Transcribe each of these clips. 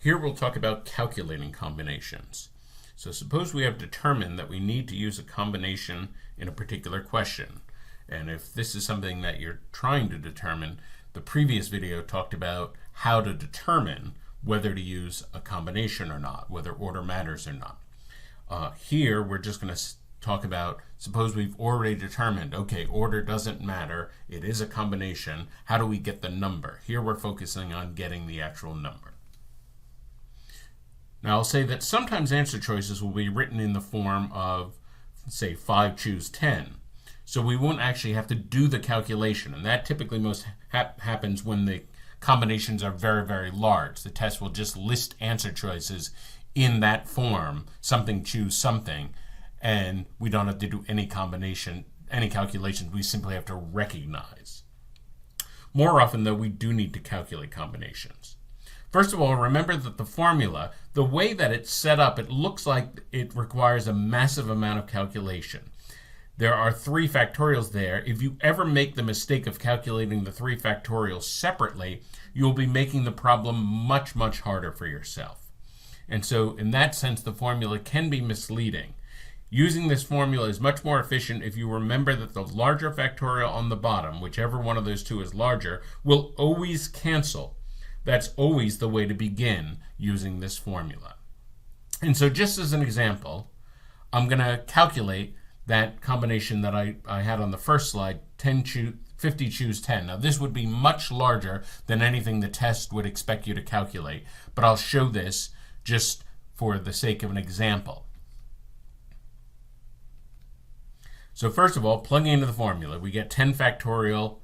Here we'll talk about calculating combinations. So suppose we have determined that we need to use a combination in a particular question. And if this is something that you're trying to determine, the previous video talked about how to determine whether to use a combination or not, whether order matters or not. Here we're just going to talk about, suppose we've already determined, okay, order doesn't matter, it is a combination, how do we get the number? Here we're focusing on getting the actual number. Now I'll say that sometimes answer choices will be written in the form of, say, 5 choose 10. So we won't actually have to do the calculation, and that typically most happens when the combinations are very, very large. The test will just list answer choices in that form, something choose something, and we don't have to do any calculations. We simply have to recognize. More often, though, we do need to calculate combinations. First of all, remember that the formula, the way that it's set up, it looks like it requires a massive amount of calculation. There are 3 factorials there. If you ever make the mistake of calculating the 3 factorials separately, you'll be making the problem much, much harder for yourself. And so in that sense, the formula can be misleading. Using this formula is much more efficient if you remember that the larger factorial on the bottom, whichever one of those 2 is larger, will always cancel. That's always the way to begin using this formula. And so just as an example, I'm going to calculate that combination that I had on the first slide, 50 choose 10. Now this would be much larger than anything the test would expect you to calculate, but I'll show this just for the sake of an example. So first of all, plugging into the formula, we get 10 factorial,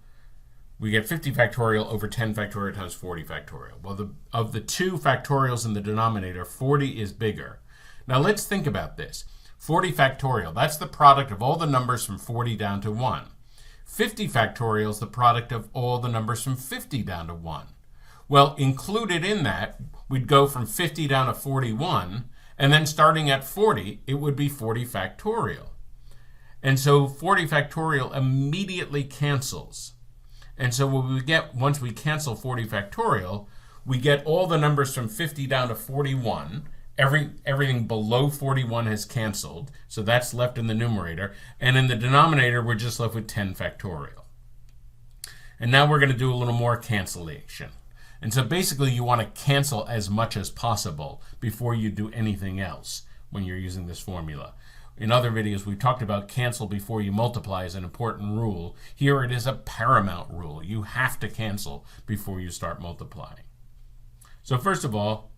we get 50 factorial over 10 factorial times 40 factorial. Well, of the 2 factorials in the denominator, 40 is bigger. Now let's think about this. 40 factorial, that's the product of all the numbers from 40 down to 1. 50 factorial is the product of all the numbers from 50 down to 1. Well, included in that, we'd go from 50 down to 41, and then starting at 40, it would be 40 factorial. And so 40 factorial immediately cancels. And so what we get once we cancel 40 factorial, we get all the numbers from 50 down to 41. Everything below 41 has canceled, so that's left in the numerator. And in the denominator, we're just left with 10 factorial. And now we're going to do a little more cancellation. And so basically, you want to cancel as much as possible before you do anything else when you're using this formula. In other videos, we've talked about cancel before you multiply as an important rule. Here it is a paramount rule. You have to cancel before you start multiplying. So first of all,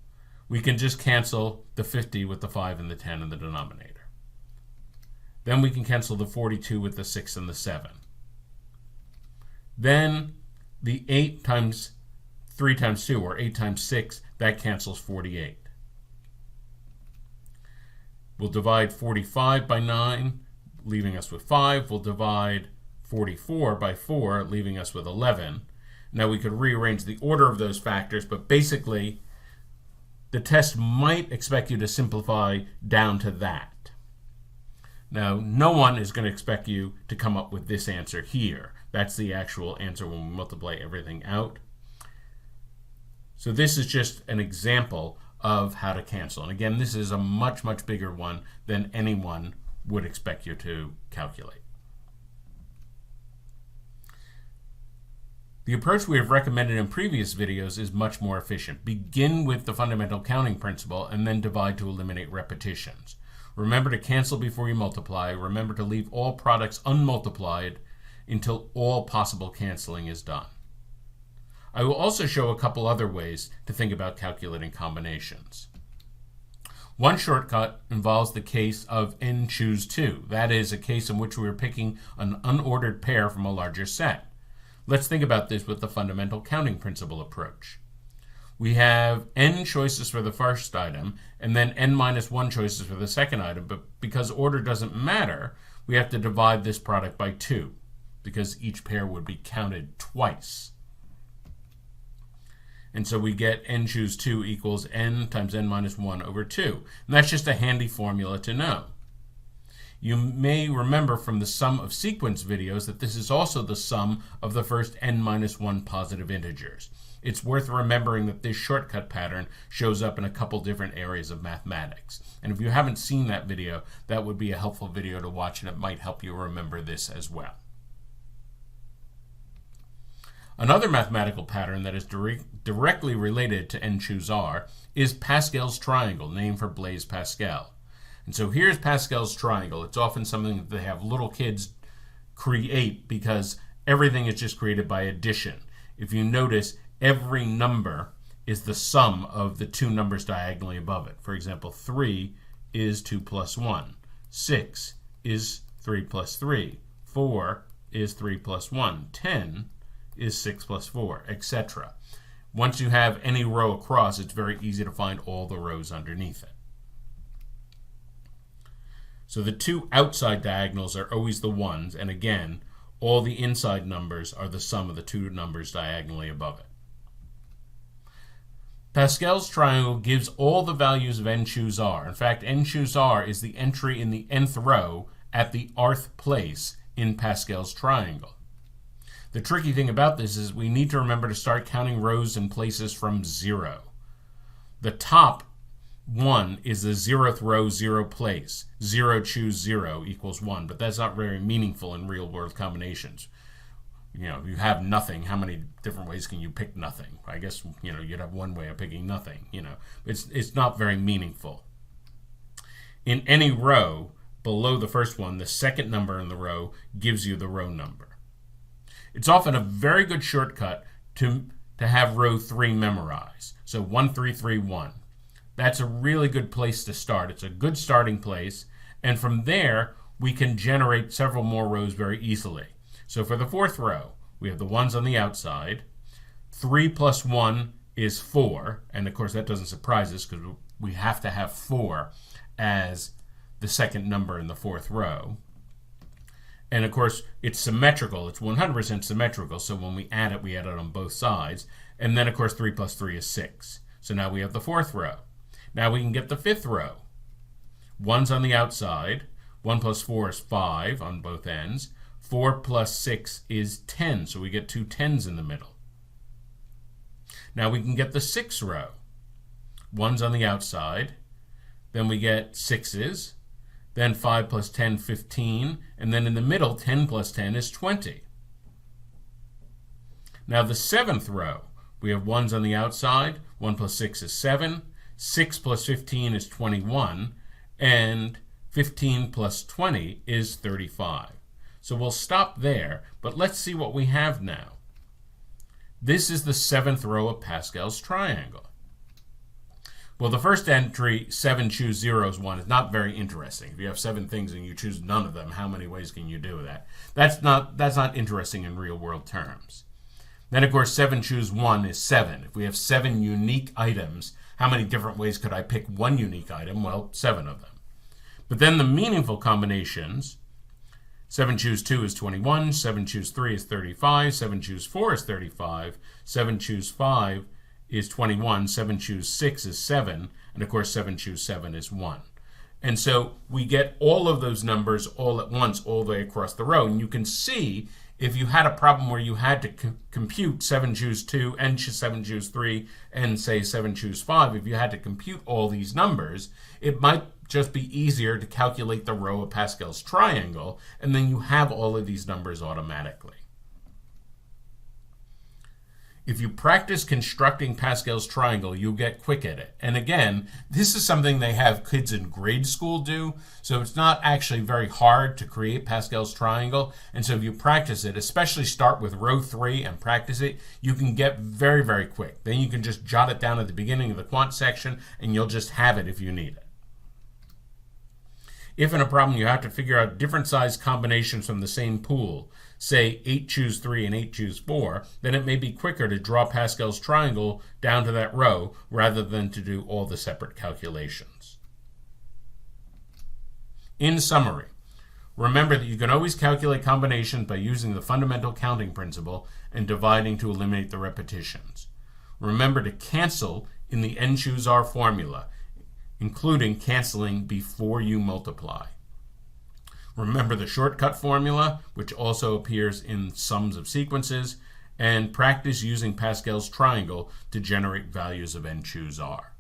we can just cancel the 50 with the 5 and the 10 in the denominator. Then we can cancel the 42 with the 6 and the 7. Then the 8 times 3 times 2, or 8 times 6, that cancels 48. We'll divide 45 by 9, leaving us with 5. We'll divide 44 by 4, leaving us with 11. Now we could rearrange the order of those factors, but basically the test might expect you to simplify down to that. Now, no one is going to expect you to come up with this answer here. That's the actual answer when we multiply everything out. So this is just an example of how to cancel. And again, this is a much, much bigger one than anyone would expect you to calculate. The approach we have recommended in previous videos is much more efficient. Begin with the fundamental counting principle and then divide to eliminate repetitions. Remember to cancel before you multiply. Remember to leave all products unmultiplied until all possible canceling is done. I will also show a couple other ways to think about calculating combinations. One shortcut involves the case of n choose 2. That is a case in which we are picking an unordered pair from a larger set. Let's think about this with the fundamental counting principle approach. We have n choices for the first item and then n minus 1 choices for the second item, but because order doesn't matter, we have to divide this product by 2 because each pair would be counted twice. And so we get n choose 2 equals n times n minus 1 over 2. And that's just a handy formula to know. You may remember from the sum of sequence videos that this is also the sum of the first n-1 positive integers. It's worth remembering that this shortcut pattern shows up in a couple different areas of mathematics. And if you haven't seen that video, that would be a helpful video to watch, and it might help you remember this as well. Another mathematical pattern that is directly related to n-choose-r is Pascal's triangle, named for Blaise Pascal. And so here's Pascal's triangle. It's often something that they have little kids create because everything is just created by addition. If you notice, every number is the sum of the two numbers diagonally above it. For example, 3 is 2 plus 1. 6 is 3 plus 3. 4 is 3 plus 1. 10 is 6 plus 4, etc. Once you have any row across, it's very easy to find all the rows underneath it. So the two outside diagonals are always the ones, and again, all the inside numbers are the sum of the two numbers diagonally above it. Pascal's triangle gives all the values of n-choose-r. In fact, n-choose-r is the entry in the nth row at the rth place in Pascal's triangle. The tricky thing about this is we need to remember to start counting rows and places from 0. The top one is the 0th row, 0 place. 0 choose 0 equals 1, but that's not very meaningful in real-world combinations. You know, if you have nothing, how many different ways can you pick nothing? I guess, you'd have one way of picking nothing, It's not very meaningful. In any row below the first one, the second number in the row gives you the row number. It's often a very good shortcut to have row 3 memorized. So 1, 3, 3, 1. That's a really good place to start. It's a good starting place. And from there, we can generate several more rows very easily. So for the fourth row, we have the ones on the outside. 3 plus 1 is 4. And of course, that doesn't surprise us because we have to have 4 as the second number in the fourth row. And of course, it's symmetrical. It's 100% symmetrical. So when we add it on both sides. And then, of course, 3 plus 3 is 6. So now we have the fourth row. Now we can get the fifth row. 1's on the outside. 1 plus 4 is 5 on both ends. 4 plus 6 is 10. So we get two 10s in the middle. Now we can get the sixth row. 1's on the outside. Then we get 6's. Then 5 plus 10, 15. And then in the middle, 10 plus 10 is 20. Now the seventh row, we have 1's on the outside. 1 plus 6 is 7. 6 plus 15 is 21. And 15 plus 20 is 35. So we'll stop there, but let's see what we have now. This is the seventh row of Pascal's triangle. Well, the first entry, 7 choose 0 is 1, is not very interesting. If you have 7 things and you choose none of them, how many ways can you do that? That's not interesting in real world terms. Then, of course, 7 choose 1 is 7. If we have 7 unique items, how many different ways could I pick one unique item? Well, 7 of them. But then the meaningful combinations, 7 choose 2 is 21, 7 choose 3 is 35, 7 choose 4 is 35, 7 choose 5 is 21, 7 choose 6 is 7, and of course 7 choose 7 is 1. And so we get all of those numbers all at once, all the way across the row. And you can see if you had a problem where you had to compute 7 choose 2 and 7 choose 3 and say 7 choose 5, if you had to compute all these numbers, it might just be easier to calculate the row of Pascal's triangle, and then you have all of these numbers automatically. If you practice constructing Pascal's triangle, you'll get quick at it. And again, this is something they have kids in grade school do, so it's not actually very hard to create Pascal's triangle. And so if you practice it, especially start with row 3 and practice it, you can get very, very quick. Then you can just jot it down at the beginning of the quant section, and you'll just have it if you need it. If in a problem you have to figure out different size combinations from the same pool, say 8 choose 3 and 8 choose 4, then it may be quicker to draw Pascal's triangle down to that row rather than to do all the separate calculations. In summary, remember that you can always calculate combinations by using the fundamental counting principle and dividing to eliminate the repetitions. Remember to cancel in the n-choose-r formula, including canceling before you multiply. Remember the shortcut formula, which also appears in sums of sequences, and practice using Pascal's triangle to generate values of n choose r.